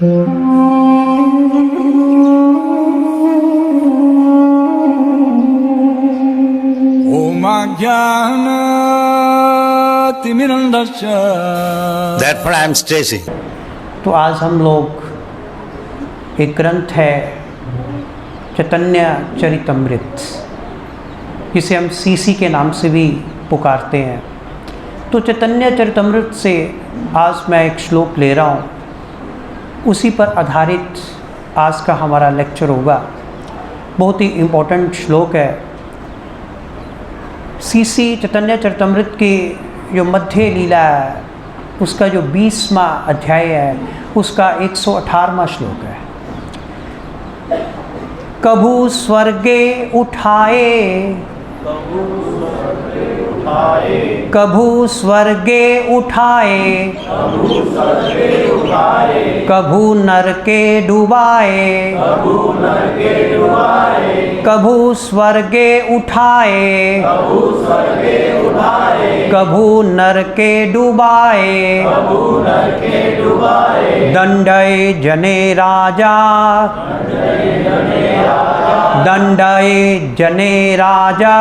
Therefore I am stressing. तो आज हम लोग एक ग्रंथ है चैतन्य चरितमृत, जिसे हम सीसी के नाम से भी पुकारते हैं। तो चैतन्य चरितमृत से आज मैं एक श्लोक ले रहा हूँ, उसी पर आधारित आज का हमारा लेक्चर होगा। बहुत ही इम्पोर्टेंट श्लोक है। सीसी चैतन्य चरितमृत की जो मध्य लीला है, उसका जो 20वां अध्याय है, उसका 118वां श्लोक है। कभू स्वर्गे उठाए, कभू स्वर्गे उठाए, कभू नरके डुबाए, कभू स्वर्गे उठाए, कभू नरके डुबाए, दंडय जने राजा, दंडय जने राजा,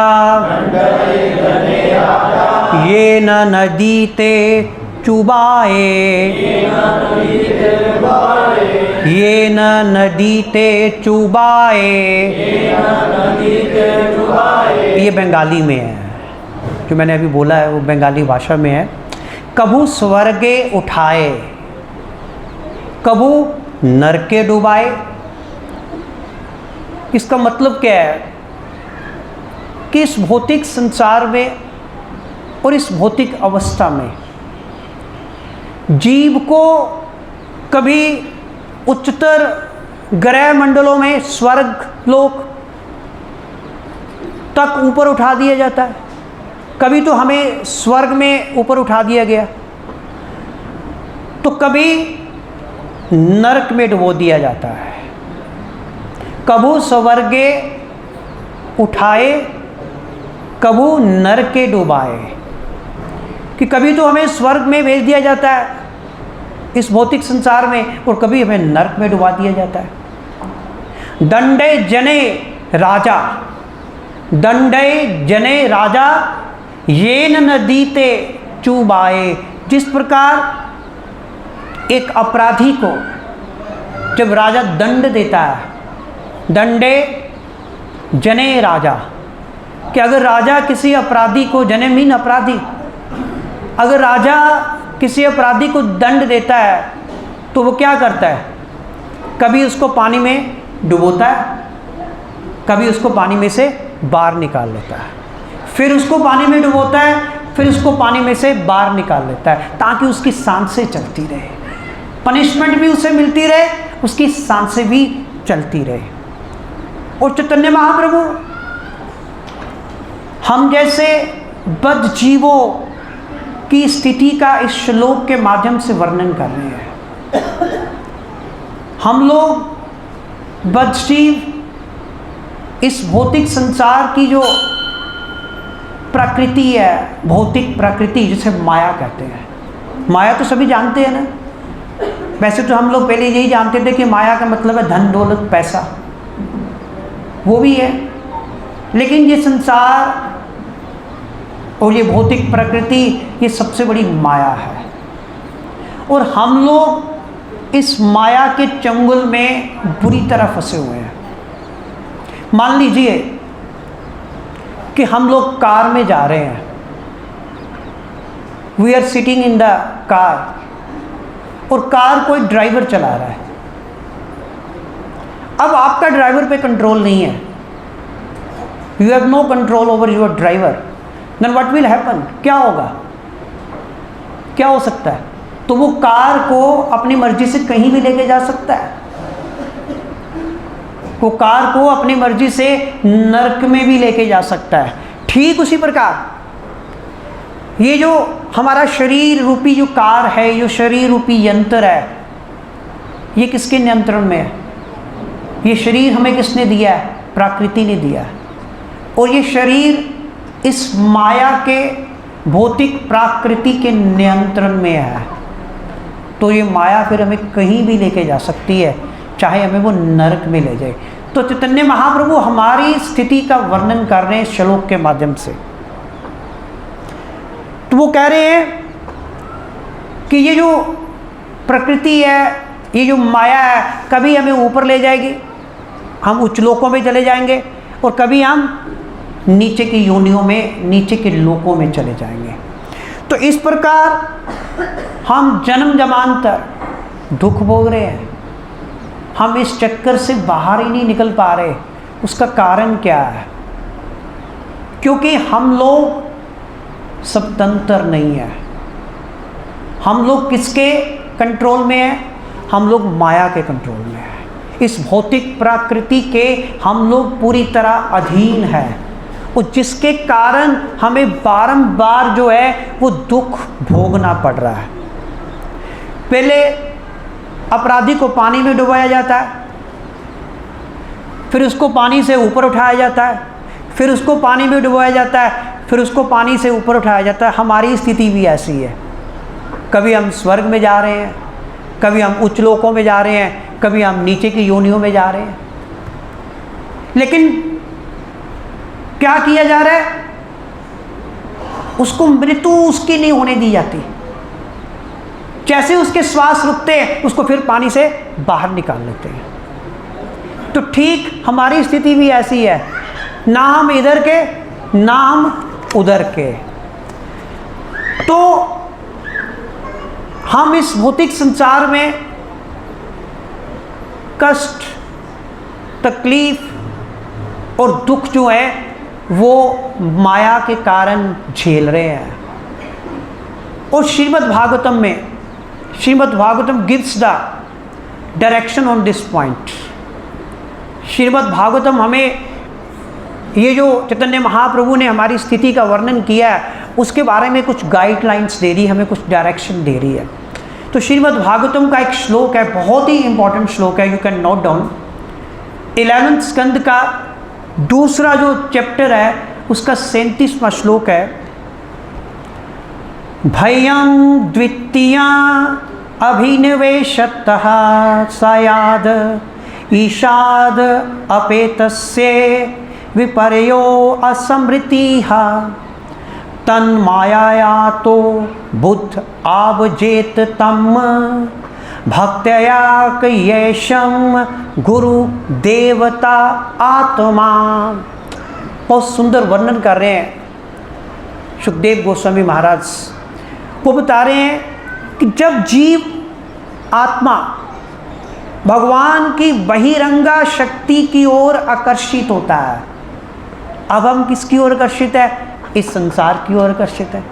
ये न नदीते चुबाए, ये न नदीते चुबाए। ये बंगाली में है, जो मैंने अभी बोला है वो बंगाली भाषा में है। कभू स्वर्गे उठाए, कभू नरके डुबाए। इसका मतलब क्या है कि इस भौतिक संसार में और इस भौतिक अवस्था में जीव को कभी उच्चतर ग्रह मंडलों में, स्वर्ग लोक तक ऊपर उठा दिया जाता है, कभी तो हमें स्वर्ग में ऊपर उठा दिया गया, तो कभी नरक में डुबो दिया जाता है। कभू स्वर्गे उठाए, कभू नरके डुबाए, कि कभी तो हमें स्वर्ग में भेज दिया जाता है इस भौतिक संसार में, और कभी हमें नरक में डुबा दिया जाता है। दंडे जने राजा, दंडे जने राजा, येन नदीते चुबाए। जिस प्रकार एक अपराधी को जब राजा दंड देता है, दंडे जने राजा, कि अगर राजा किसी अपराधी को, जने मीन अपराधी, अगर राजा किसी अपराधी को दंड देता है तो वो क्या करता है? कभी उसको पानी में डुबोता है, कभी उसको पानी में से बाहर निकाल लेता है, फिर उसको पानी में डुबोता है, फिर उसको पानी में से बाहर निकाल लेता है, ताकि उसकी सांसें चलती रहे, पनिशमेंट भी उसे मिलती रहे, उसकी सांसें भी चलती रहे। और चैतन्य महाप्रभु हम जैसे बद्ध जीवों की स्थिति का इस श्लोक के माध्यम से वर्णन कर रहे हैं। हम लोग बद्ध जीव इस भौतिक संसार की जो प्रकृति है, भौतिक प्रकृति जिसे माया कहते हैं, माया तो सभी जानते हैं ना। वैसे तो हम लोग पहले यही जानते थे कि माया का मतलब है धन दौलत पैसा, वो भी है, लेकिन ये संसार और ये भौतिक प्रकृति, ये सबसे बड़ी माया है। और हम लोग इस माया के चंगुल में बुरी तरह फंसे हुए हैं। मान लीजिए कि हम लोग कार में जा रहे हैं, we are sitting in the car, और कार कोई ड्राइवर चला रहा है। अब आपका ड्राइवर पे कंट्रोल नहीं है, you have no control over your driver. Then what will happen? क्या होगा, क्या हो सकता है? तो वो कार को अपनी मर्जी से कहीं भी लेके जा सकता है, वो कार को अपनी मर्जी से नरक में भी लेके जा सकता है। ठीक उसी प्रकार ये जो हमारा शरीर रूपी जो कार है, जो शरीर रूपी यंत्र है, ये किसके नियंत्रण में है? ये शरीर हमें किसने दिया है? प्रकृति ने दिया है। और ये शरीर इस माया के भौतिक प्रकृति के नियंत्रण में है। तो ये माया फिर हमें कहीं भी लेके जा सकती है, चाहे हमें वो नरक में ले जाए। तो चैतन्य महाप्रभु हमारी स्थिति का वर्णन कर रहे हैं श्लोक के माध्यम से। तो वो कह रहे हैं कि ये जो प्रकृति है, ये जो माया है, कभी हमें ऊपर ले जाएगी, हम उच्च लोकों में चले जाएंगे, और कभी हम नीचे की योनियों में, नीचे के लोकों में चले जाएंगे। तो इस प्रकार हम जन्म जन्मांतर दुख भोग रहे हैं, हम इस चक्कर से बाहर ही नहीं निकल पा रहे। उसका कारण क्या है? क्योंकि हम लोग स्वतंत्र नहीं है। हम लोग किसके कंट्रोल में हैं? हम लोग माया के कंट्रोल में हैं। इस भौतिक प्रकृति के हम लोग पूरी तरह अधीन हैं, और जिसके कारण हमें बारंबार जो है वो दुख भोगना पड़ रहा है। पहले अपराधी को पानी में डुबाया जाता है, फिर उसको पानी से ऊपर उठाया जाता है, फिर उसको पानी में डुबाया जाता है, फिर उसको पानी से ऊपर उठाया जाता है। हमारी स्थिति भी ऐसी है। कभी हम स्वर्ग में जा रहे हैं, कभी हम उच्च लोकों में जा रहे हैं, कभी हम नीचे की योनियों में जा रहे हैं। लेकिन क्या किया जा रहा है? उसको मृत्यु उसकी नहीं होने दी जाती। जैसे उसके श्वास रुकते हैं, उसको फिर पानी से बाहर निकाल लेते हैं। तो ठीक हमारी स्थिति भी ऐसी है, ना हम इधर के ना हम उधर के। तो हम इस भौतिक संसार में कष्ट, तकलीफ और दुख जो है वो माया के कारण झेल रहे हैं। और श्रीमद् भागवतम में, Shrimad Bhagavatam gives the direction on this point. Shrimad Bhagavatam हमें ये जो चैतन्य महाप्रभु ने हमारी स्थिति का वर्णन किया है, उसके बारे में कुछ गाइडलाइंस दे रही है, हमें कुछ डायरेक्शन दे रही है। तो श्रीमद् भागवतम का एक श्लोक है, बहुत ही इंपॉर्टेंट श्लोक है, यू कैन नोट डाउन। 11वें स्कंद का दूसरा जो चैप्टर है, उसका 37वां श्लोक है। भयं द्वितीया अभिनिवेशतः सयाद ईशाद अपेतस्य विपर्यो असमृतिः तन्माया तो बुद्ध आबजेत तम भक्त्या कैयशम गुरु देवता आत्मा। बहुत सुंदर वर्णन कर रहे हैं सुखदेव गोस्वामी महाराज। वो बता रहे हैं कि जब जीव आत्मा भगवान की बहिरंगा शक्ति की ओर आकर्षित होता है, अब हम किसकी ओर आकर्षित है? इस संसार की ओर आकर्षित है।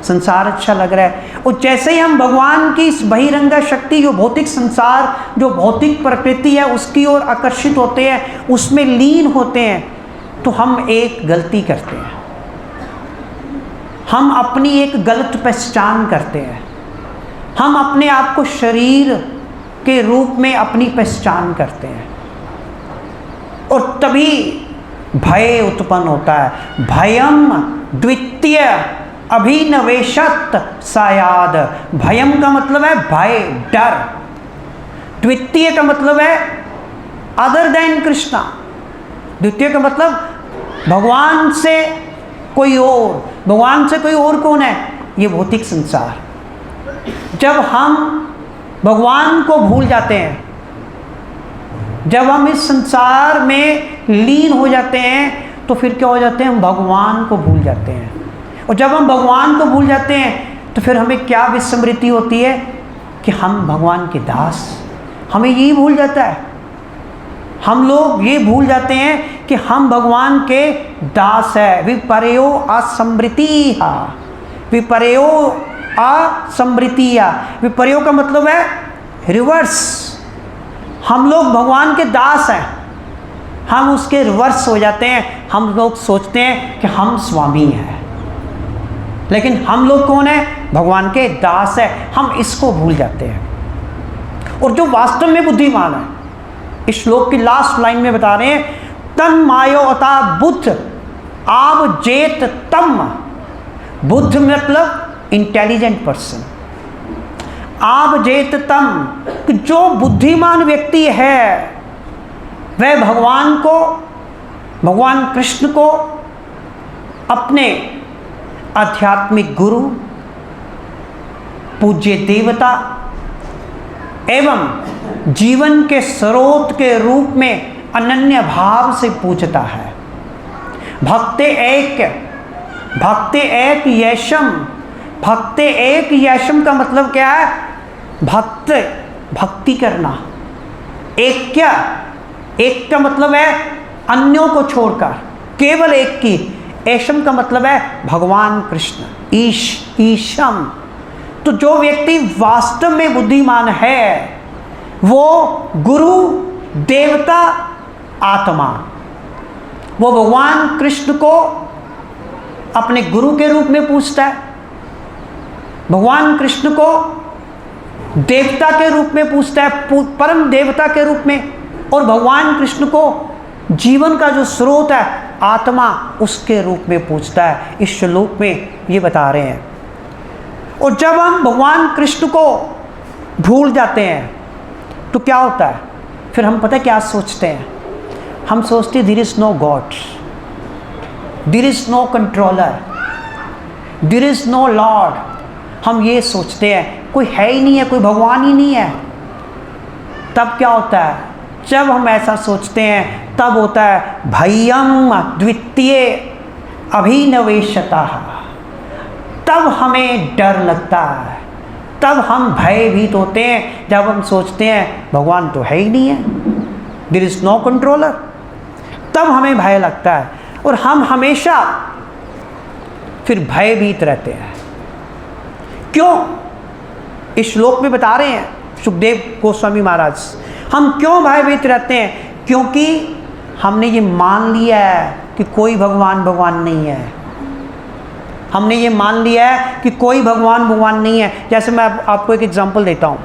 संसार अच्छा लग रहा है, और जैसे ही हम भगवान की इस बहिरंगा शक्ति, जो भौतिक संसार, जो भौतिक प्रकृति है, उसकी ओर आकर्षित होते हैं, उसमें लीन होते हैं, तो हम एक गलती करते हैं। हम अपनी एक गलत पहचान करते हैं। हम अपने आप को शरीर के रूप में अपनी पहचान करते हैं, और तभी भय उत्पन्न होता है। भयम द्वितीय अभिनिवेशत सायाद। भयम का मतलब है भय, डर। द्वितीय का मतलब है अदर देन कृष्णा। द्वितीय का मतलब भगवान से कोई और। भगवान से कोई और कौन है? ये भौतिक संसार। जब हम भगवान को भूल जाते हैं, जब हम इस संसार में लीन हो जाते हैं, तो फिर क्या हो जाते हैं? हम भगवान को भूल जाते हैं। और जब हम भगवान को भूल जाते हैं, तो फिर हमें क्या विस्मृति होती है कि हम भगवान के दास। हमें यही भूल जाता है। हम लोग ये भूल जाते हैं कि हम भगवान के दास है। विपर्यो असमृति। विपर्यो असमृतिया। विपर्यो का मतलब है रिवर्स। हम लोग भगवान के दास हैं, हम उसके रिवर्स हो जाते हैं। हम लोग सोचते हैं कि हम स्वामी हैं, लेकिन हम लोग कौन है? भगवान के दास है। हम इसको भूल जाते हैं। और जो वास्तव में बुद्धिमान है, इस श्लोक की लास्ट लाइन में बता रहे हैं, तन मायोता बुद्ध आब जेत तम। बुद्ध मतलब इंटेलिजेंट पर्सन। आप जेत तम, कि जो बुद्धिमान व्यक्ति है वह भगवान को, भगवान कृष्ण को अपने आध्यात्मिक गुरु, पूज्य देवता एवं जीवन के स्रोत के रूप में अनन्य भाव से पूजता है। भक्ते एक यशम, भक्ते एक यशम का मतलब क्या है? भक्ति करना। एक क्या? एक का मतलब है अन्यों को छोड़कर, केवल एक की। ऐशम का मतलब है भगवान कृष्ण, ईशम। तो जो व्यक्ति वास्तव में बुद्धिमान है वो गुरु, देवता, आत्मा, वो भगवान कृष्ण को अपने गुरु के रूप में पूजता है, भगवान कृष्ण को देवता के रूप में पूजता है, परम देवता के रूप में, और भगवान कृष्ण को जीवन का जो स्रोत है, आत्मा, उसके रूप में पूजता है। इस श्लोक में ये बता रहे हैं। और जब हम भगवान कृष्ण को भूल जाते हैं तो क्या होता है? फिर हम पता है क्या सोचते हैं? हम सोचते हैं there is no God, there is no controller, there is no lord. हम ये सोचते हैं कोई है ही नहीं है, कोई भगवान ही नहीं है। तब क्या होता है? जब हम ऐसा सोचते हैं तब होता है भयम द्वितीय अभिनवेशता। तब हमें डर लगता है, तब हम भयभीत होते हैं जब हम सोचते हैं भगवान तो है ही नहीं है, देयर इज नो कंट्रोलर। तब हमें भय लगता है और हम हमेशा फिर भयभीत रहते हैं। क्यों? इस श्लोक में बता रहे हैं सुखदेव गोस्वामी महाराज, हम क्यों भयभीत रहते हैं? क्योंकि हमने ये मान लिया है कि कोई भगवान नहीं है। हमने ये मान लिया है कि कोई भगवान नहीं है। जैसे मैं आपको एक एग्जांपल देता हूँ।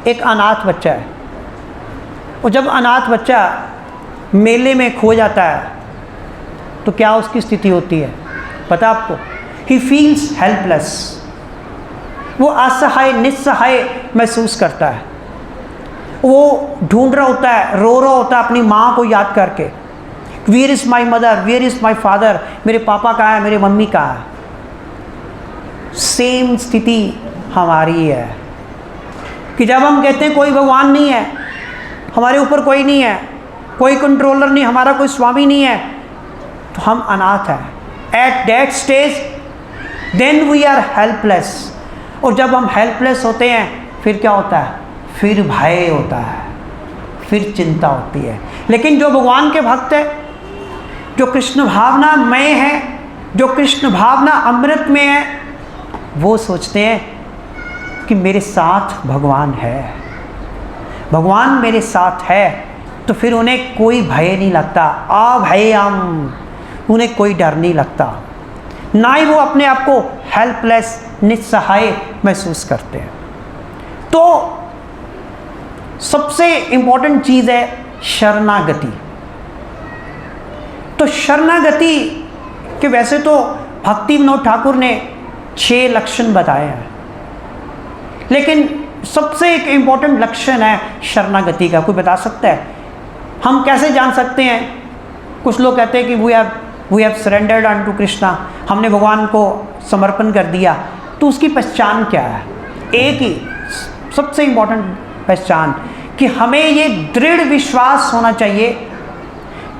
एक अनाथ बच्चा है, और जब अनाथ बच्चा मेले में खो जाता है तो क्या उसकी स्थिति होती है पता आपको? He feels helpless. वो असहाय, निस्सहाय महसूस करता है। वो ढूंढ रहा होता है, रो रहा होता है अपनी माँ को याद करके, where is my mother, where is my father, मेरे पापा कहाँ है, मेरे मम्मी कहाँ है। सेम स्थिति हमारी है कि जब हम कहते हैं कोई भगवान नहीं है, हमारे ऊपर कोई नहीं है, कोई कंट्रोलर नहीं, हमारा कोई स्वामी नहीं है, तो हम अनाथ हैं। At that stage then we are helpless. और जब हम हेल्पलेस होते हैं फिर क्या होता है? फिर भय होता है, फिर चिंता होती है। लेकिन जो भगवान के भक्त है, जो कृष्ण भावना मय है, जो कृष्ण भावना अमृत में है, वो सोचते हैं कि मेरे साथ भगवान है, भगवान मेरे साथ है, तो फिर उन्हें कोई भय नहीं लगता। अभयम, उन्हें कोई डर नहीं लगता, ना ही वो अपने आप को हेल्पलेस, निस्सहाय महसूस करते हैं। तो सबसे इंपॉर्टेंट चीज़ है शरणागति। तो शरणागति के वैसे तो भक्ति विनोद ठाकुर ने 6 लक्षण बताए हैं, लेकिन सबसे एक इंपॉर्टेंट लक्षण है शरणागति का। कोई बता सकता है? हम कैसे जान सकते हैं? कुछ लोग कहते हैं कि we have surrendered unto Krishna, हमने भगवान को समर्पण कर दिया। तो उसकी पहचान क्या है? एक ही सबसे इंपॉर्टेंट पहचान कि हमें ये दृढ़ विश्वास होना चाहिए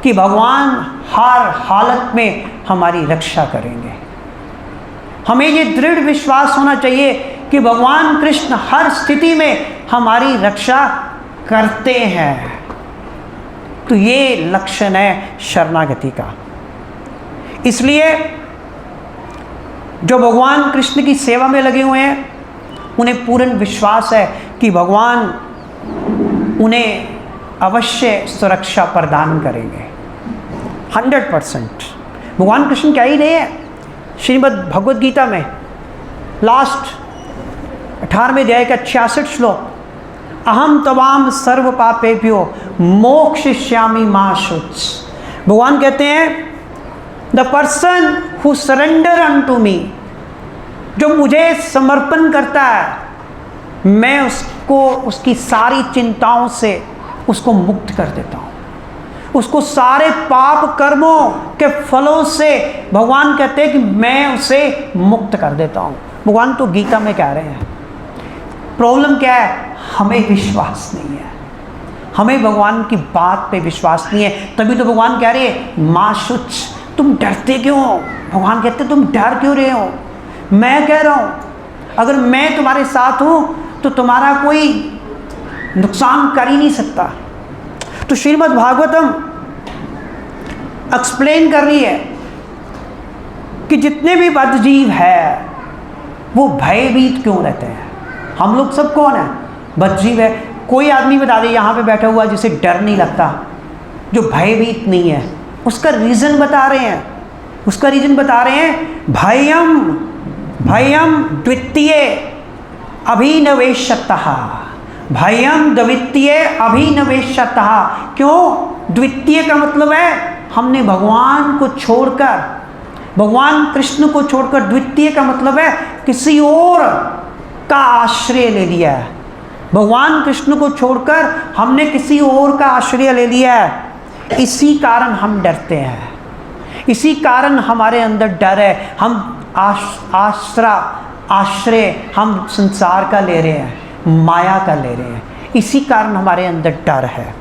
कि भगवान हर हालत में हमारी रक्षा करेंगे। हमें ये दृढ़ विश्वास होना चाहिए कि भगवान कृष्ण हर स्थिति में हमारी रक्षा करते हैं। तो ये लक्षण है शरणागति का। इसलिए जो भगवान कृष्ण की सेवा में लगे हुए हैं उन्हें पूर्ण विश्वास है कि भगवान उन्हें अवश्य सुरक्षा प्रदान करेंगे 100%। भगवान कृष्ण क्या ही रहे हैं श्रीमद् भगवद गीता में लास्ट 18वें अध्याय का 66 श्लोक, अहम तवाम सर्व पापेभ्यो मोक्षयिष्यामि मा शुच। भगवान कहते हैं the person who surrender unto me, जो मुझे समर्पण करता है, मैं उसको उसकी सारी चिंताओं से उसको मुक्त कर देता हूँ, उसको सारे पाप कर्मों के फलों से भगवान कहते हैं कि मैं उसे मुक्त कर देता हूँ। भगवान तो गीता में कह रहे हैं। प्रॉब्लम क्या है? हमें विश्वास नहीं है, हमें भगवान की बात पे विश्वास नहीं है। तभी तो भगवान कह रहे हैं माँ शुच, तुम डरते क्यों हो? भगवान कहते तुम डर क्यों रहे हो? मैं कह रहा हूँ अगर मैं तुम्हारे साथ हूँ तो तुम्हारा कोई नुकसान कर ही नहीं सकता। तो श्रीमद् भागवतम एक्सप्लेन कर रही है कि जितने भी बद्ध जीव है वो भयभीत क्यों रहते हैं। हम लोग सब कौन है? बद्ध जीव है। कोई आदमी बता दे यहाँ पे बैठा हुआ जिसे डर नहीं लगता, जो भयभीत नहीं है। उसका रीज़न बता रहे हैं, उसका रीज़न बता रहे हैं भयम भयम द्वितीय अभिनवेशतः, भयम द्वितीय अभिनवेशतः। क्यों द्वितीय का मतलब है हमने भगवान को छोड़कर, भगवान कृष्ण को छोड़कर, द्वितीय का मतलब है किसी और का आश्रय ले लिया है। भगवान कृष्ण को छोड़कर हमने किसी और का आश्रय ले लिया है। इसी कारण हम डरते हैं, इसी कारण हमारे अंदर डर है। हम आश्रय हम संसार का ले रहे हैं, माया का ले रहे हैं, इसी कारण हमारे अंदर डर है।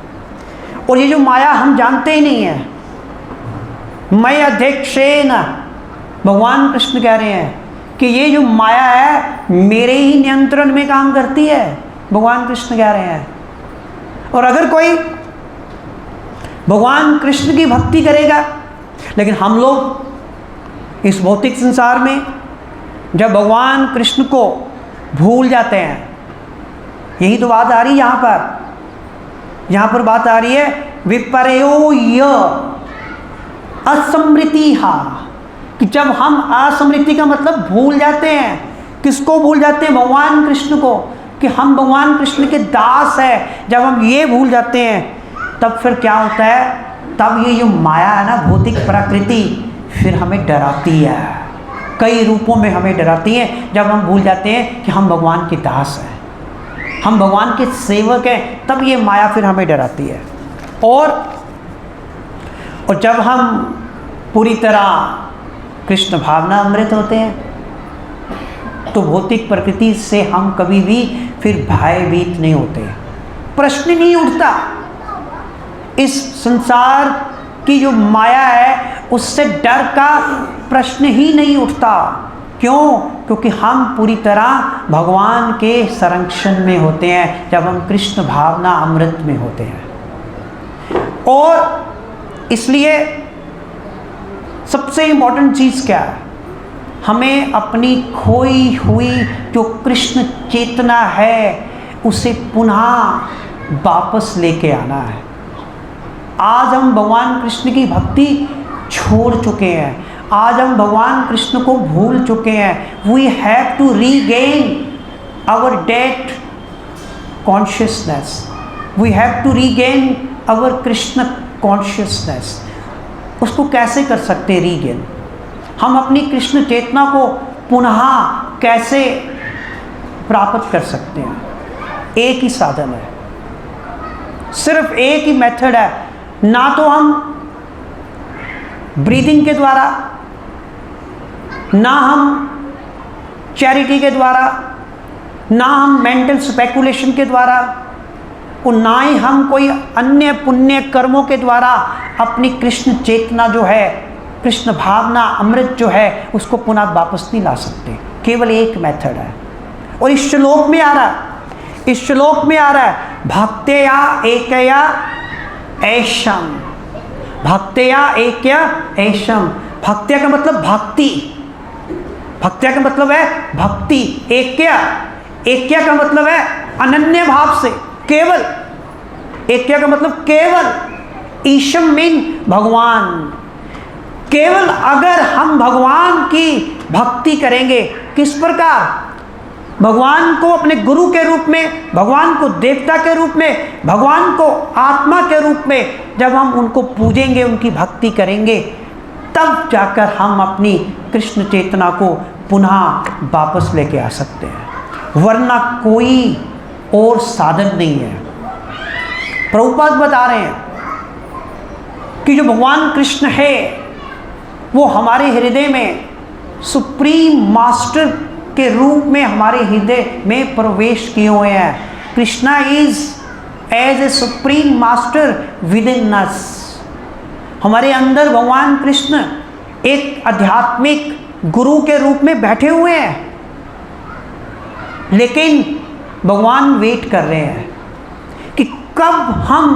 और ये जो माया हम जानते ही नहीं है। मैं अध्यक्षेन, भगवान कृष्ण कह रहे हैं कि ये जो माया है मेरे ही नियंत्रण में काम करती है, भगवान कृष्ण कह रहे हैं। और अगर कोई भगवान कृष्ण की भक्ति करेगा, लेकिन हम लोग इस भौतिक संसार में जब भगवान कृष्ण को भूल जाते हैं, यही तो बात आ रही है यहाँ पर बात आ रही है विपर्यो य असमृति, कि जब हम असमृति का मतलब भूल जाते हैं। किसको भूल जाते हैं? भगवान कृष्ण को, कि हम भगवान कृष्ण के दास हैं। जब हम ये भूल जाते हैं तब फिर क्या होता है? तब ये जो माया है ना, भौतिक प्रकृति, फिर हमें डराती है, कई रूपों में हमें डराती है। जब हम भूल जाते हैं कि हम भगवान के दास हैं, हम भगवान के सेवक हैं, तब ये माया फिर हमें डराती है। और जब हम पूरी तरह कृष्ण भावना अमृत होते हैं तो भौतिक प्रकृति से हम कभी भी फिर भयभीत नहीं होते। प्रश्न नहीं उठता, इस संसार की जो माया है उससे डर का प्रश्न ही नहीं उठता। क्यों? क्योंकि हम पूरी तरह भगवान के संरक्षण में होते हैं, जब हम कृष्ण भावना अमृत में होते हैं। और इसलिए सबसे इम्पोर्टेंट चीज़ क्या है? हमें अपनी खोई हुई जो कृष्ण चेतना है उसे पुनः वापस लेके आना है। आज हम भगवान कृष्ण की भक्ति छोड़ चुके हैं, आज हम भगवान कृष्ण को भूल चुके हैं। We have to regain our dead consciousness, we have to regain our Krishna consciousness. उसको कैसे कर सकते रीगेन? हम अपनी कृष्ण चेतना को पुनः कैसे प्राप्त कर सकते हैं? एक ही साधन है, सिर्फ एक ही मेथड है। ना तो हम ब्रीदिंग के द्वारा, ना हम चैरिटी के द्वारा, ना हम मेंटल स्पेकुलेशन के द्वारा, और ना ही हम कोई अन्य पुण्य कर्मों के द्वारा अपनी कृष्ण चेतना जो है, कृष्ण भावना अमृत जो है, उसको पुनः वापस नहीं ला सकते। केवल एक मेथड है। और इस श्लोक में आ रहा है, इस श्लोक में आ रहा है भक्त्या एकया ऐशम, भक्त्या एकया ऐशम। भक्त्या का मतलब भक्ति, भक्त्या का मतलब है भक्ति। एकया, एकया का मतलब है अनन्य भाव से, केवल। एकया का मतलब केवल, ईशम मीन भगवान। केवल अगर हम भगवान की भक्ति करेंगे, किस प्रकार? भगवान को अपने गुरु के रूप में, भगवान को देवता के रूप में, भगवान को आत्मा के रूप में जब हम उनको पूजेंगे, उनकी भक्ति करेंगे, तब जाकर हम अपनी कृष्ण चेतना को पुनः वापस लेके आ सकते हैं। वरना कोई और साधन नहीं है। प्रभुपाद बता रहे हैं कि जो भगवान कृष्ण है वो हमारे हृदय में सुप्रीम मास्टर के रूप में हमारे हृदय में प्रवेश किए हुए हैं। Krishna is as a supreme master within us. हमारे अंदर भगवान कृष्ण एक आध्यात्मिक गुरु के रूप में बैठे हुए हैं, लेकिन भगवान वेट कर रहे हैं कि कब हम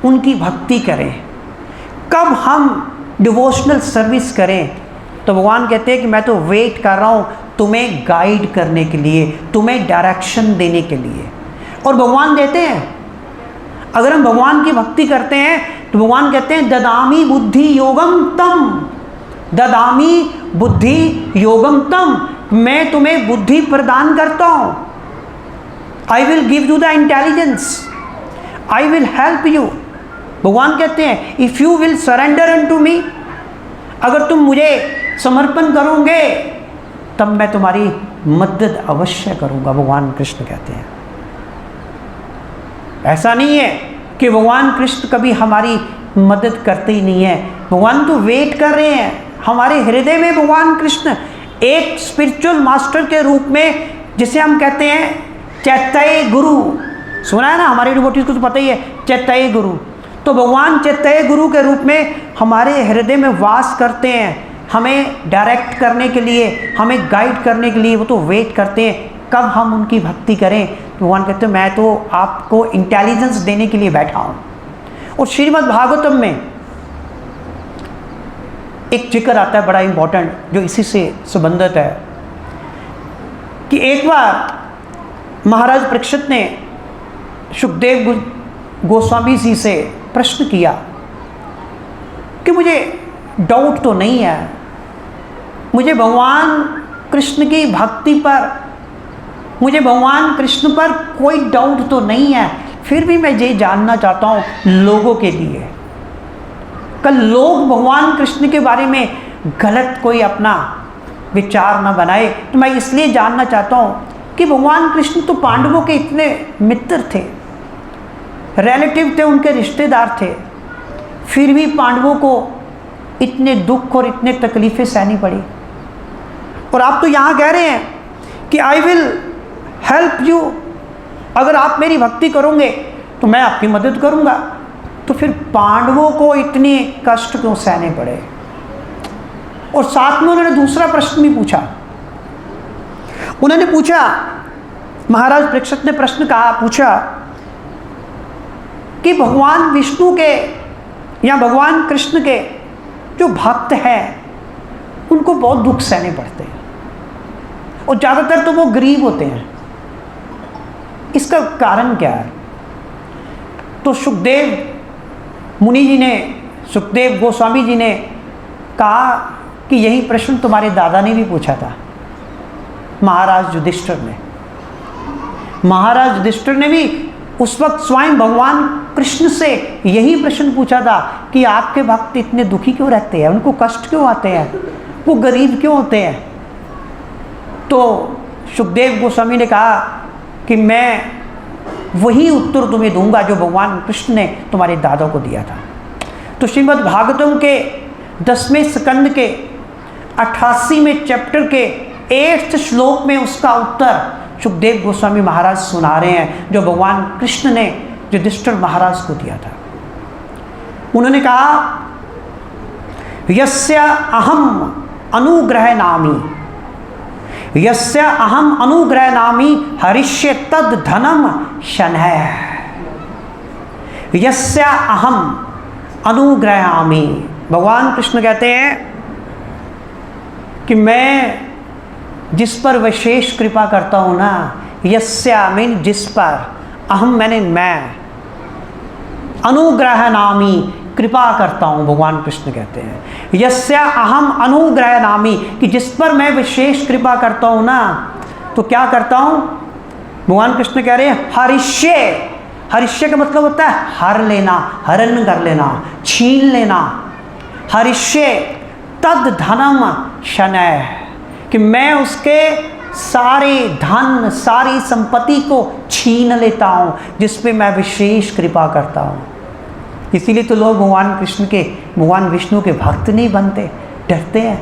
उनकी भक्ति करें, कब हम डिवोशनल सर्विस करें। तो भगवान कहते हैं कि मैं तो वेट कर रहा हूँ तुम्हें गाइड करने के लिए, तुम्हें डायरेक्शन देने के लिए। और भगवान देते हैं। अगर हम भगवान की भक्ति करते हैं तो भगवान कहते हैं ददामी बुद्धि योगम तम, ददामी बुद्धि योगम तम, मैं तुम्हें बुद्धि प्रदान करता हूँ। I will give you the intelligence, I will help you. भगवान कहते हैं if you will surrender unto me, अगर तुम मुझे समर्पण करोगे तब मैं तुम्हारी मदद अवश्य करूँगा। भगवान कृष्ण कहते हैं। ऐसा नहीं है कि भगवान कृष्ण कभी हमारी मदद करते ही नहीं है। भगवान तो वेट कर रहे हैं। हमारे हृदय में भगवान कृष्ण एक स्पिरिचुअल मास्टर के रूप में, जिसे हम कहते हैं चैतन्य गुरु, सुना है ना, हमारे डिवोटीज को तो पता ही है चैतन्य गुरु। तो भगवान चैतन्य गुरु के रूप में हमारे हृदय में वास करते हैं, हमें डायरेक्ट करने के लिए, हमें गाइड करने के लिए। वो तो वेट करते हैं कब हम उनकी भक्ति करें। भगवान कहते हैं मैं तो आपको इंटेलिजेंस देने के लिए बैठा हूँ। और श्रीमद् भागवतम में एक जिक्र आता है बड़ा इंपॉर्टेंट, जो इसी से संबंधित है, कि एक बार महाराज परीक्षित ने सुखदेव गोस्वामी जी से प्रश्न किया कि मुझे डाउट तो नहीं है, मुझे भगवान कृष्ण की भक्ति पर, मुझे भगवान कृष्ण पर कोई डाउट तो नहीं है, फिर भी मैं ये जानना चाहता हूँ लोगों के लिए, कल लोग भगवान कृष्ण के बारे में गलत कोई अपना विचार न बनाए, तो मैं इसलिए जानना चाहता हूँ कि भगवान कृष्ण तो पांडवों के इतने मित्र थे, रिलेटिव थे, उनके रिश्तेदार थे, फिर भी पांडवों को इतने दुख और इतने तकलीफ़ें सहनी पड़ी। और आप तो यहाँ कह रहे हैं कि आई विल हेल्प यू, अगर आप मेरी भक्ति करोगे तो मैं आपकी मदद करूँगा, तो फिर पांडवों को इतने कष्ट क्यों सहने पड़े। और साथ में उन्होंने दूसरा प्रश्न भी पूछा। उन्होंने पूछा, महाराज परीक्षित ने प्रश्न पूछा कि भगवान विष्णु के या भगवान कृष्ण के जो भक्त हैं उनको बहुत दुख सहने पड़ते हैं, और ज़्यादातर तो वो गरीब होते हैं, इसका कारण क्या है। तो सुखदेव मुनि जी ने, सुखदेव गोस्वामी जी ने कहा कि यही प्रश्न तुम्हारे दादा ने भी पूछा था, महाराज युधिष्ठिर ने। महाराज युधिष्ठिर ने भी उस वक्त स्वयं भगवान कृष्ण से यही प्रश्न पूछा था कि आपके भक्त इतने दुखी क्यों रहते हैं, उनको कष्ट क्यों आते हैं, वो गरीब क्यों होते हैं। तो सुखदेव गोस्वामी ने कहा कि मैं वही उत्तर तुम्हें दूंगा जो भगवान कृष्ण ने तुम्हारे दादा को दिया था। तो श्रीमद् भागवतम के 10वें स्कंद के 88वें चैप्टर के 8th श्लोक में उसका उत्तर सुखदेव गोस्वामी महाराज सुना रहे हैं, जो भगवान कृष्ण ने युधिष्ठिर महाराज को दिया था। उन्होंने कहा, यस्य अहम अनुग्रह नामी, यस्य अहम अनुग्रह नामी हरिष्ये तद धनम शनैः। यस्य अहम अनुग्रहामि, भगवान कृष्ण कहते हैं कि मैं जिस पर विशेष कृपा करता हूँ ना, यस्य मीन जिस पर, अहम मैंने मैं, अनुग्रह नामी कृपा करता हूँ, भगवान कृष्ण कहते हैं यस्य अहम अनुग्रह नामी, कि जिस पर मैं विशेष कृपा करता हूँ ना, तो क्या करता हूँ। भगवान कृष्ण कह रहे हैं हरिष्ये, हरिष्य का मतलब होता है हर लेना, हरण कर लेना, छीन लेना। हरिष्ये तद धनम शनैः, कि मैं उसके सारे धन सारी संपत्ति को छीन लेता हूँ जिस पे मैं विशेष कृपा करता हूँ। इसीलिए तो लोग भगवान विष्णु के भक्त नहीं बनते, डरते हैं।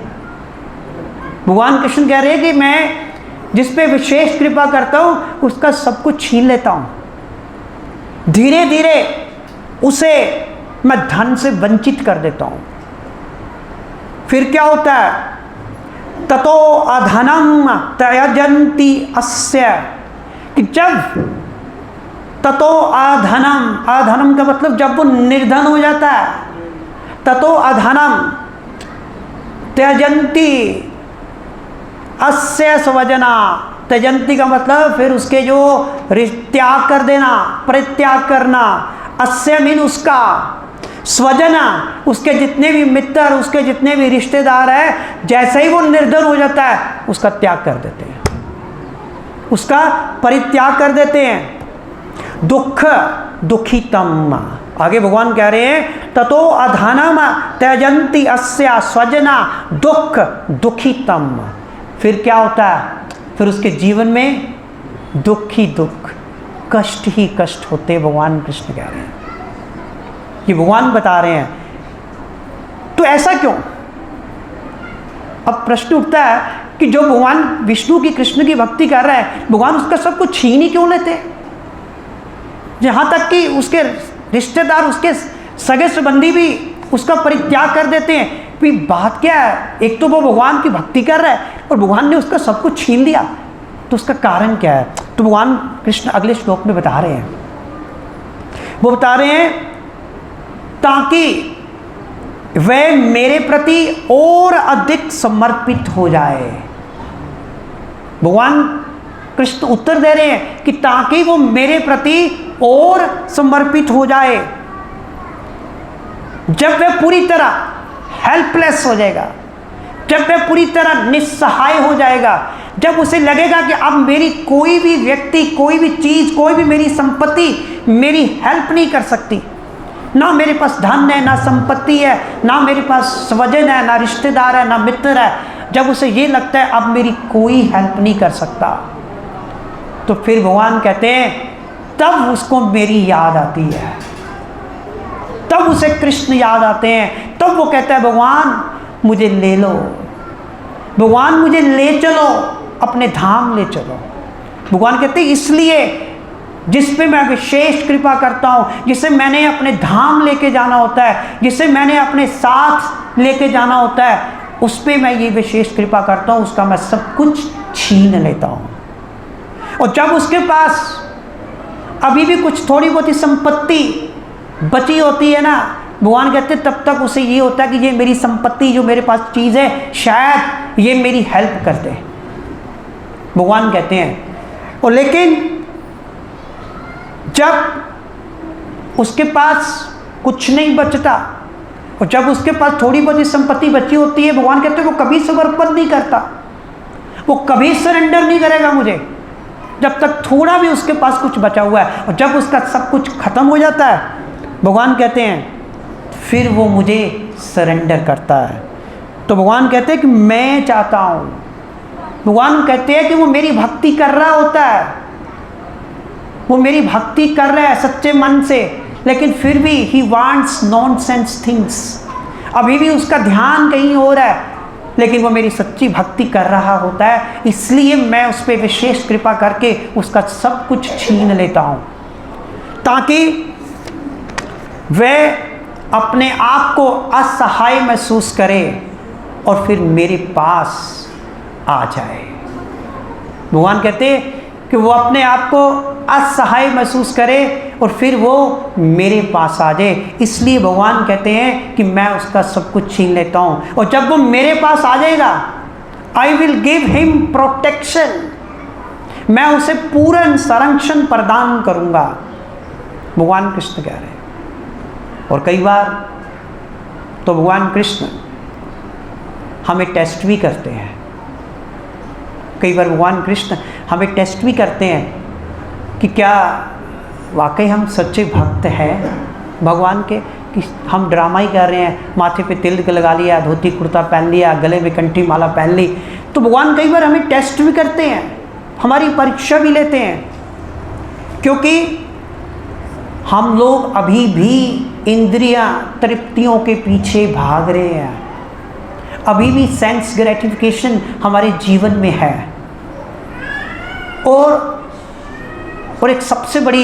भगवान कृष्ण कह रहे हैं कि मैं जिस पे विशेष कृपा करता हूँ उसका सब कुछ छीन लेता हूँ, धीरे धीरे उसे मैं धन से वंचित कर देता हूँ। फिर क्या होता है? ततो अधनम त्यजन्ति अस्य, कि जब ततो अधनम का मतलब जब वो निर्धन हो जाता है, ततो अधनम त्यजन्ति अस्य स्वजना, त्यजन्ति का मतलब फिर उसके जो त्याग कर देना, परित्याग करना, अस्य मीन उसका, स्वजना उसके जितने भी मित्र उसके जितने भी रिश्तेदार हैं, जैसे ही वो निर्धन हो जाता है उसका त्याग कर देते हैं, उसका परित्याग कर देते हैं। दुख दुखितम, आगे भगवान कह रहे हैं ततो अधनम त्यजन्ति अस्या स्वजना दुख दुखितम। फिर क्या होता है? फिर उसके जीवन में दुख ही दुख, कष्ट ही कष्ट होते हैं। भगवान कृष्ण कह रहे हैं, ये भगवान बता रहे हैं। तो ऐसा क्यों? अब प्रश्न उठता है कि जो भगवान विष्णु की कृष्ण की भक्ति कर रहा है, भगवान उसका सब कुछ छीन ही क्यों लेते? जहाँ तक कि उसके रिश्तेदार उसके सगे संबंधी भी उसका परित्याग कर देते हैं। भी बात क्या है? एक तो वो भगवान की भक्ति कर रहा है और भगवान ने उसका सब कुछ छीन लिया, तो उसका कारण क्या है? तो भगवान कृष्ण अगले श्लोक में बता रहे हैं, वो बता रहे हैं ताकि वह मेरे प्रति और अधिक समर्पित हो जाए। भगवान कृष्ण उत्तर दे रहे हैं कि ताकि वो मेरे प्रति और समर्पित हो जाए। जब वह पूरी तरह हेल्पलेस हो जाएगा, जब वह पूरी तरह निस्सहाय हो जाएगा, जब उसे लगेगा कि अब मेरी कोई भी व्यक्ति, कोई भी चीज़, कोई भी मेरी संपत्ति मेरी हेल्प नहीं कर सकती, ना मेरे पास धन है, ना संपत्ति है, ना मेरे पास स्वजन है, ना रिश्तेदार है, ना मित्र है, जब उसे ये लगता है अब मेरी कोई हेल्प नहीं कर सकता, तो फिर भगवान कहते हैं तब उसको मेरी याद आती है, तब उसे कृष्ण याद आते हैं। तब वो कहता है भगवान मुझे ले लो, भगवान मुझे ले चलो, अपने धाम ले चलो। भगवान कहते हैं इसलिए जिस पे मैं विशेष कृपा करता हूँ, जिसे मैंने अपने धाम लेके जाना होता है, जिसे मैंने अपने साथ लेके जाना होता है, उस पे मैं ये विशेष कृपा करता हूँ, उसका मैं सब कुछ छीन लेता हूँ। और जब उसके पास अभी भी कुछ थोड़ी बहुत ही संपत्ति बची होती है ना, भगवान कहते तब तक उसे ये होता है कि ये मेरी संपत्ति, जो मेरे पास चीज़ है, शायद ये मेरी हेल्प कर दे, भगवान कहते हैं। और लेकिन जब उसके पास कुछ नहीं बचता और जब उसके पास थोड़ी बहुत संपत्ति बची होती है, भगवान कहते हैं वो कभी समर्पण नहीं करता, वो कभी सरेंडर नहीं करेगा मुझे, जब तक थोड़ा भी उसके पास कुछ बचा हुआ है। और जब उसका सब कुछ खत्म हो जाता है, भगवान कहते हैं फिर वो मुझे सरेंडर करता है। तो भगवान कहते हैं कि मैं चाहता हूँ, भगवान कहते हैं कि वो मेरी भक्ति कर रहा होता है, वो मेरी भक्ति कर रहा है सच्चे मन से, लेकिन फिर भी ही वांट्स नॉनसेंस थिंग्स, अभी भी उसका ध्यान कहीं और है, लेकिन वो मेरी सच्ची भक्ति कर रहा होता है, इसलिए मैं उस पर विशेष कृपा करके उसका सब कुछ छीन लेता हूँ, ताकि वह अपने आप को असहाय महसूस करे और फिर मेरे पास आ जाए। भगवान कहते हैं कि वो अपने आप को असहाय महसूस करे और फिर वो मेरे पास आ जाए, इसलिए भगवान कहते हैं कि मैं उसका सब कुछ छीन लेता हूँ। और जब वो मेरे पास आ जाएगा, आई विल गिव हिम प्रोटेक्शन, मैं उसे पूर्ण संरक्षण प्रदान करूँगा, भगवान कृष्ण कह रहे हैं। और कई बार तो भगवान कृष्ण हमें टेस्ट भी करते हैं, कई बार भगवान कृष्ण हमें टेस्ट भी करते हैं कि क्या वाकई हम सच्चे भक्त हैं भगवान के, कि हम ड्रामा ही कर रहे हैं, माथे पे तिलक लगा लिया, धोती कुर्ता पहन लिया, गले में कंठी माला पहन ली। तो भगवान कई बार हमें टेस्ट भी करते हैं, हमारी परीक्षा भी लेते हैं, क्योंकि हम लोग अभी भी इंद्रियां तृप्तियों के पीछे भाग रहे हैं, अभी भी सेंस ग्रेटिफिकेशन हमारे जीवन में है। और एक सबसे बड़ी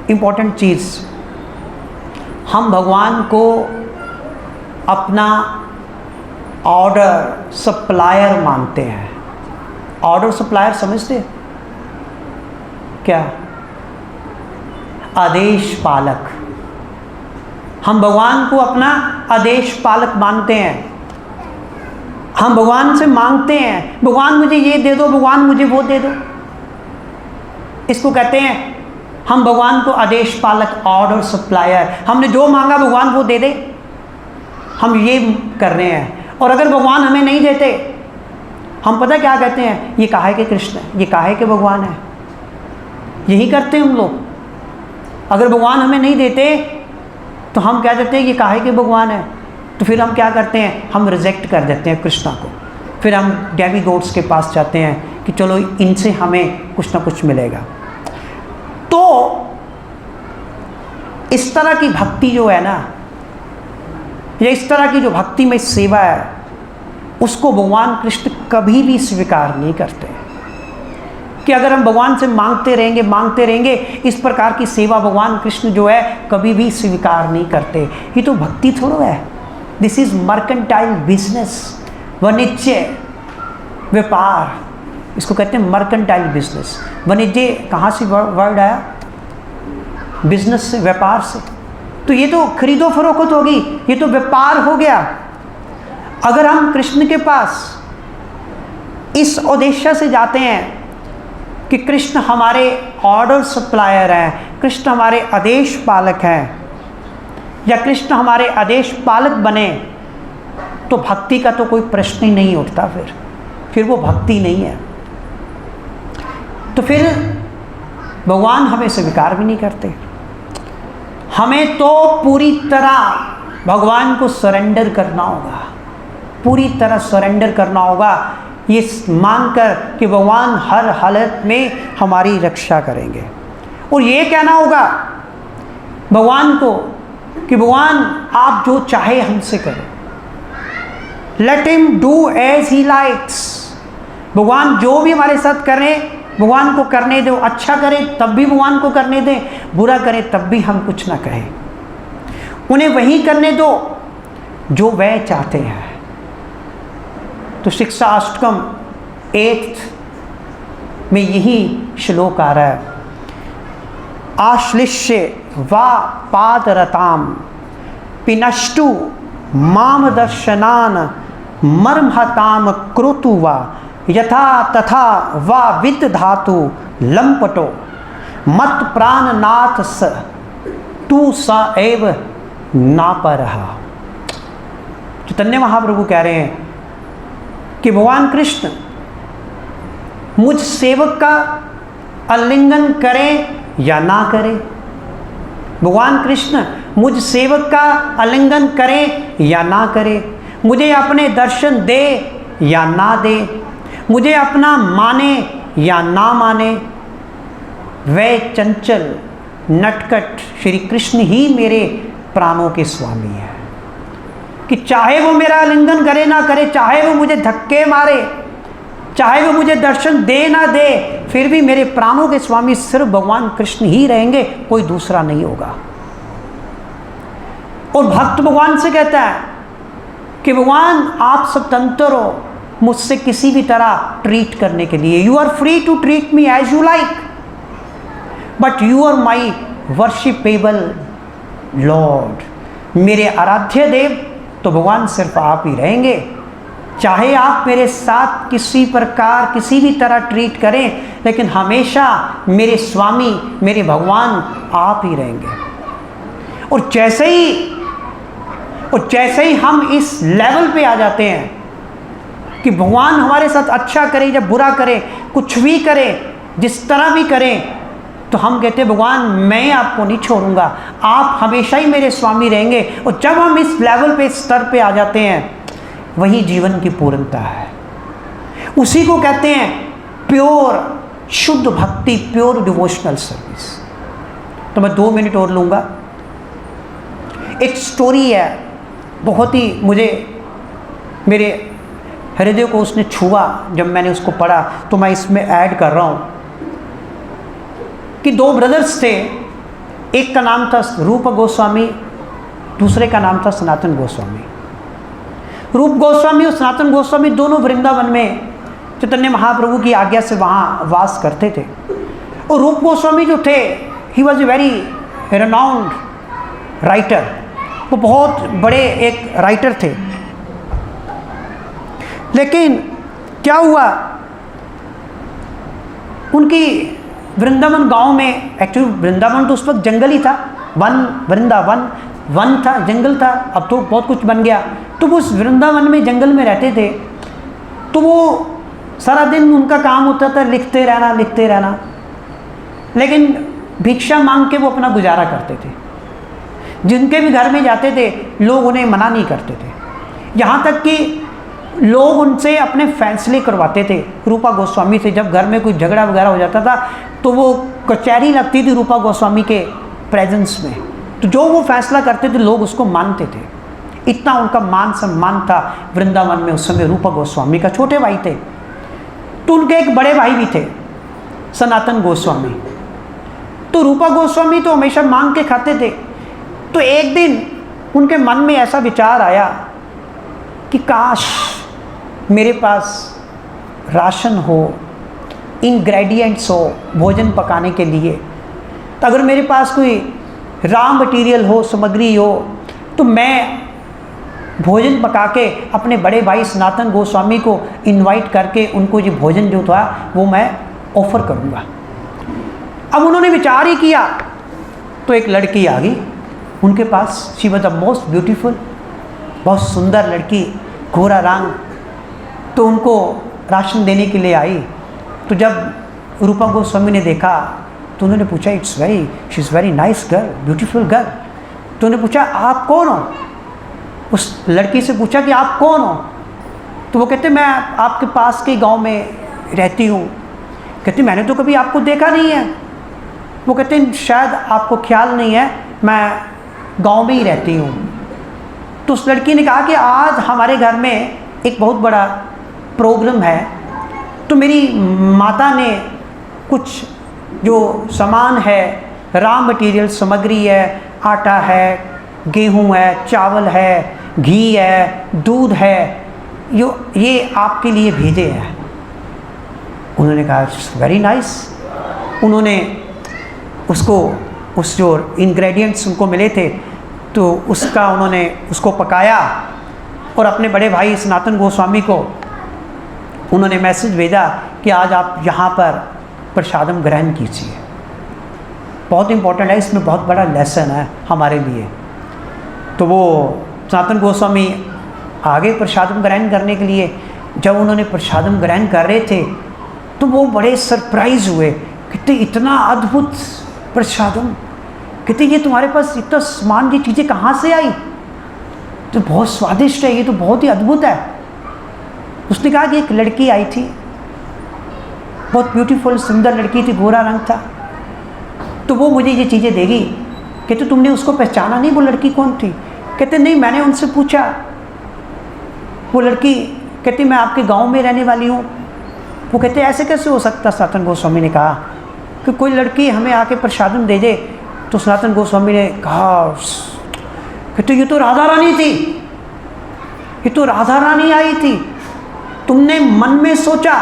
इम्पोर्टेंट चीज़, हम भगवान को अपना ऑर्डर सप्लायर मानते हैं। ऑर्डर सप्लायर समझते क्या? आदेश पालक। हम भगवान को अपना आदेश पालक मानते हैं। हम भगवान से मांगते हैं, भगवान मुझे ये दे दो, भगवान मुझे वो दे दो। इसको कहते हैं हम भगवान को आदेश पालक, ऑर्डर सप्लायर। हमने जो मांगा भगवान वो दे दे, हम ये कर रहे हैं। और अगर भगवान हमें नहीं देते, हम पता क्या कहते हैं? ये काहे के कृष्ण है, ये काहे के भगवान है। यही करते हैं हम लोग। अगर भगवान हमें नहीं देते तो हम क्या देते हैं? ये काहे के भगवान है। तो फिर हम क्या करते हैं? हम रिजेक्ट कर देते हैं कृष्णा को। फिर हम डेमी गॉड्स के पास जाते हैं कि चलो इनसे हमें कुछ ना कुछ मिलेगा। तो इस तरह की भक्ति जो है ना, या इस तरह की जो भक्ति में सेवा है, उसको भगवान कृष्ण कभी भी स्वीकार नहीं करते कि अगर हम भगवान से मांगते रहेंगे, इस प्रकार की सेवा भगवान कृष्ण जो है कभी भी स्वीकार नहीं करते। ये तो भक्ति थोड़ा है, दिस इज मर्केंटाइल बिजनेस, वाणिज्य व्यापार, इसको कहते हैं मर्केंटाइल बिजनेस। वाणिज्य कहाँ से वर्ड आया? बिजनेस से, व्यापार से। तो ये तो खरीदो फरोख्त होगी, ये तो व्यापार हो गया। अगर हम कृष्ण के पास इस उद्देश्य से जाते हैं कि कृष्ण हमारे ऑर्डर सप्लायर हैं, कृष्ण हमारे आदेश पालक हैं, या कृष्ण हमारे आदेश पालक बने, तो भक्ति का तो कोई प्रश्न ही नहीं उठता। फिर वो भक्ति नहीं है। तो फिर भगवान हमें स्वीकार भी नहीं करते। हमें तो पूरी तरह भगवान को सरेंडर करना होगा, पूरी तरह सरेंडर करना होगा, ये मानकर कि भगवान हर हालत में हमारी रक्षा करेंगे। और ये कहना होगा भगवान को कि भगवान आप जो चाहे हमसे करो, let him do as he likes. भगवान जो भी हमारे साथ करें भगवान को करने दो, अच्छा करें तब भी भगवान को करने दें, बुरा करें तब भी हम कुछ ना कहें, उन्हें वही करने दो जो वह चाहते हैं। तो शिक्षा अष्टकम 8 में यही श्लोक आ रहा है, आश्लिष्य वा पादरताम पिनष्टु माम दर्शनान मर्महताम क्रोतु वा यथा तथा वा विद धातु लंपटो मत प्राणनाथ स तू स एव नापरहा। चैतन्य महाप्रभु कह रहे हैं कि भगवान कृष्ण मुझ सेवक का आलिंगन करें या ना करें, भगवान कृष्ण मुझ सेवक का आलिंगन करें या ना करें, मुझे अपने दर्शन दे या ना दे, मुझे अपना माने या ना माने, वह चंचल नटखट श्री कृष्ण ही मेरे प्राणों के स्वामी हैं। कि चाहे वो मेरा आलिंगन करे ना करे, चाहे वो मुझे धक्के मारे, चाहे वो मुझे दर्शन दे ना दे, फिर भी मेरे प्राणों के स्वामी सिर्फ भगवान कृष्ण ही रहेंगे, कोई दूसरा नहीं होगा। और भक्त भगवान से कहता है कि भगवान आप स्वतंत्र हो मुझसे किसी भी तरह ट्रीट करने के लिए, you are free to treat me as you like, but you are my worshipable lord. मेरे आराध्य देव तो भगवान सिर्फ आप ही रहेंगे, चाहे आप मेरे साथ किसी प्रकार किसी भी तरह ट्रीट करें, लेकिन हमेशा मेरे स्वामी मेरे भगवान आप ही रहेंगे। और जैसे ही हम इस लेवल पे आ जाते हैं कि भगवान हमारे साथ अच्छा करे या बुरा करे, कुछ भी करे, जिस तरह भी करें, तो हम कहते हैं भगवान मैं आपको नहीं छोड़ूंगा, आप हमेशा ही मेरे स्वामी रहेंगे। और जब हम इस लेवल पे, स्तर पे आ जाते हैं, वही जीवन की पूर्णता है। उसी को कहते हैं प्योर, शुद्ध भक्ति, प्योर डिवोशनल सर्विस। तो मैं 2 मिनट और लूँगा। एक स्टोरी है, बहुत ही मुझे, मेरे हृदय को उसने छुआ जब मैंने उसको पढ़ा, तो मैं इसमें ऐड कर रहा हूँ कि 2 ब्रदर्स थे। एक का नाम था रूप गोस्वामी, दूसरे का नाम था सनातन गोस्वामी। रूप गोस्वामी और सनातन गोस्वामी दोनों वृंदावन में चैतन्य महाप्रभु की आज्ञा से वहाँ वास करते थे। और रूप गोस्वामी जो थे, he was a very renowned writer, वो बहुत बड़े एक राइटर थे। लेकिन क्या हुआ, उनकी वृंदावन गांव में, एक्चुअली वृंदावन तो उस वक्त जंगल ही था, वृंदावन वन था, जंगल था, अब तो बहुत कुछ बन गया। तो वो उस वृंदावन में, जंगल में रहते थे। तो वो सारा दिन उनका काम होता था लिखते रहना, लेकिन भिक्षा मांग के वो अपना गुजारा करते थे। जिनके भी घर में जाते थे, लोग उन्हें मना नहीं करते थे। यहाँ तक कि लोग उनसे अपने फैसले करवाते थे रूपा गोस्वामी से। जब घर में कोई झगड़ा वगैरह हो जाता था, तो वो कचहरी लगती थी रूपा गोस्वामी के प्रेजेंस में। तो जो वो फैसला करते थे, लोग उसको मानते थे। इतना उनका मान सम्मान था वृंदावन में। उस समय रूपा गोस्वामी का छोटे भाई थे, तो उनके एक बड़े भाई भी थे, सनातन गोस्वामी। तो रूपा गोस्वामी तो हमेशा मांग के खाते थे। तो एक दिन उनके मन में ऐसा विचार आया कि काश मेरे पास राशन हो, इंग्रेडिएंट्स हो भोजन पकाने के लिए। तो अगर मेरे पास कोई रॉ मटेरियल हो, सामग्री हो, तो मैं भोजन पका के अपने बड़े भाई सनातन गोस्वामी को इनवाइट करके उनको ये भोजन जो था वो मैं ऑफ़र करूँगा। अब उन्होंने विचार ही किया, तो एक लड़की आ गई उनके पास। She was the most beautiful, बहुत सुंदर लड़की, गोरा रंग। तो उनको राशन देने के लिए आई। तो जब रूपा गोस्वामी ने देखा, तो उन्होंने पूछा, she is very nice girl, beautiful girl. तो उन्होंने पूछा, आप कौन हो? उस लड़की से पूछा कि आप कौन हो? तो वो कहते, मैं आपके पास के गांव में रहती हूँ। कहती, मैंने तो कभी आपको देखा नहीं है। वो कहते, शायद आपको ख्याल नहीं है, मैं गांव में ही रहती हूँ। तो उस लड़की ने कहा कि आज हमारे घर में एक बहुत बड़ा प्रोग्राम है, तो मेरी माता ने कुछ जो सामान है, रॉ मटेरियल सामग्री है, आटा है, गेहूँ है, चावल है, घी है, दूध है, ये आपके लिए भेजे हैं। उन्होंने कहा, वेरी नाइस। उन्होंने उसको, उस जो इंग्रेडिएंट्स उनको मिले थे, तो उन्होंने उसको पकाया और अपने बड़े भाई सनातन गोस्वामी को उन्होंने मैसेज भेजा कि आज आप यहाँ पर प्रसादम ग्रहण कीजिए। बहुत इम्पोर्टेंट है, इसमें बहुत बड़ा लेसन है हमारे लिए। तो वो सनातन गोस्वामी आगे प्रसादम ग्रहण करने के लिए। जब उन्होंने प्रसादम ग्रहण कर रहे थे, तो वो बड़े सरप्राइज़ हुए। कहते, इतना अद्भुत प्रसादम, कहते ये तुम्हारे पास इतना सामान, ये चीज़ें कहाँ से आई? तो बहुत स्वादिष्ट है, ये तो बहुत ही अद्भुत है। उसने कहा कि एक लड़की आई थी, बहुत ब्यूटीफुल, सुंदर लड़की थी, गोरा रंग था, तो वो मुझे ये चीज़ें देगी। कहते, तुमने उसको पहचाना नहीं? वो लड़की कौन थी? कहते, नहीं, मैंने उनसे पूछा। वो लड़की कहती, मैं आपके गांव में रहने वाली हूँ। वो कहते, ऐसे कैसे हो सकता? सनातन गोस्वामी ने कहा कि कोई लड़की हमें आके प्रसादम दे दे। तो सनातन गोस्वामी ने कहा, कहते, ये तो राधा रानी थी, ये तो राधा रानी आई थी। तुमने मन में सोचा,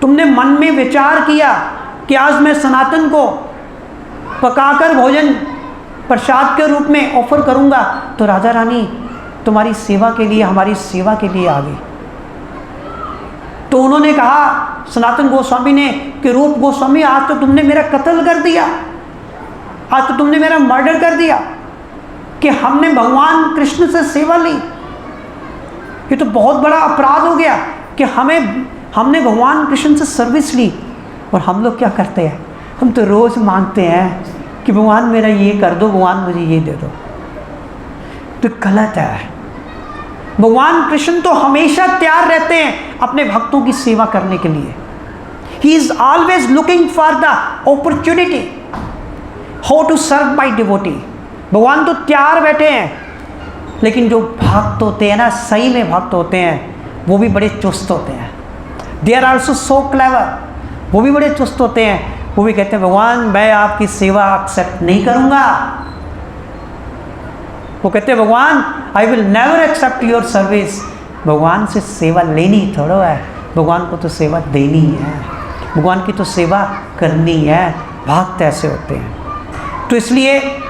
तुमने मन में विचार किया कि आज मैं सनातन को पकाकर भोजन प्रसाद के रूप में ऑफर करूंगा, तो राधा रानी तुम्हारी सेवा के लिए, हमारी सेवा के लिए आ गई। तो उन्होंने कहा, सनातन गोस्वामी ने, कि रूप गोस्वामी, आज तो तुमने मेरा कत्ल कर दिया, आज तो तुमने मेरा मर्डर कर दिया कि हमने भगवान कृष्ण से सेवा ली। ये तो बहुत बड़ा अपराध हो गया कि हमने भगवान कृष्ण से सर्विस ली। और हम लोग क्या करते हैं? हम तो रोज़ मांगते हैं कि भगवान मेरा ये कर दो, भगवान मुझे ये दे दो। तो गलत है। भगवान कृष्ण तो हमेशा तैयार रहते हैं अपने भक्तों की सेवा करने के लिए। He is always looking for the opportunity how to serve my devotee. भगवान तो तैयार बैठे हैं, लेकिन जो भक्त होते हैं ना, सही में भक्त होते हैं, वो भी बड़े चुस्त होते हैं। They are also so clever, वो भी बड़े चुस्त होते हैं। वो भी कहते हैं भगवान मैं आपकी सेवा एक्सेप्ट नहीं करूँगा। वो कहते हैं भगवान I will never accept your service. भगवान से सेवा लेनी थोड़ा है, भगवान को तो सेवा देनी है, भगवान की तो सेवा करनी है। भक्त ऐसे होते हैं। तो इसलिए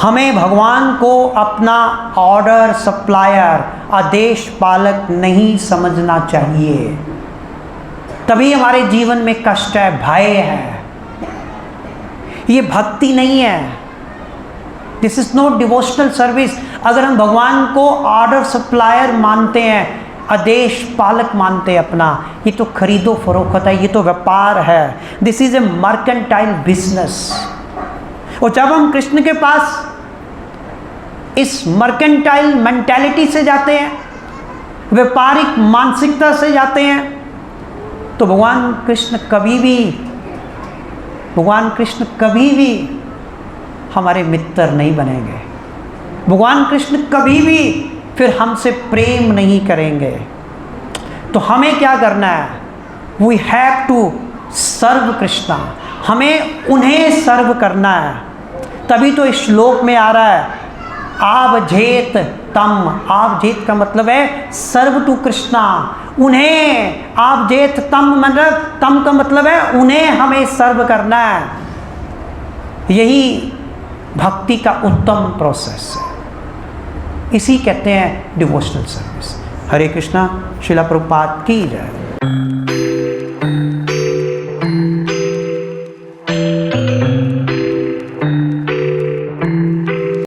हमें भगवान को अपना ऑर्डर सप्लायर, आदेश पालक नहीं समझना चाहिए। तभी हमारे जीवन में कष्ट है, भय है। ये भक्ति नहीं है। This is not devotional service. अगर हम भगवान को ऑर्डर सप्लायर मानते हैं, आदेश पालक मानते हैं अपना, ये तो खरीदो फरोख्त है, ये तो व्यापार है। This is a mercantile business. और जब हम कृष्ण के पास इस मर्केंटाइल मेंटालिटी से जाते हैं, व्यापारिक मानसिकता से जाते हैं, तो भगवान कृष्ण कभी भी हमारे मित्र नहीं बनेंगे। भगवान कृष्ण कभी भी फिर हमसे प्रेम नहीं करेंगे। तो हमें क्या करना है? We have to serve Krishna. हमें उन्हें सर्व करना है। तभी तो इस श्लोक में आ रहा है आवजेत तम। आवजेत का मतलब है सर्व टू कृष्णा। उन्हें आवजेत तम मतलब, तम का मतलब है उन्हें हमें सर्व करना है। यही भक्ति का उत्तम प्रोसेस है। इसी कहते हैं डिवोशनल सर्विस। हरे कृष्णा। श्रील प्रभुपाद की जय।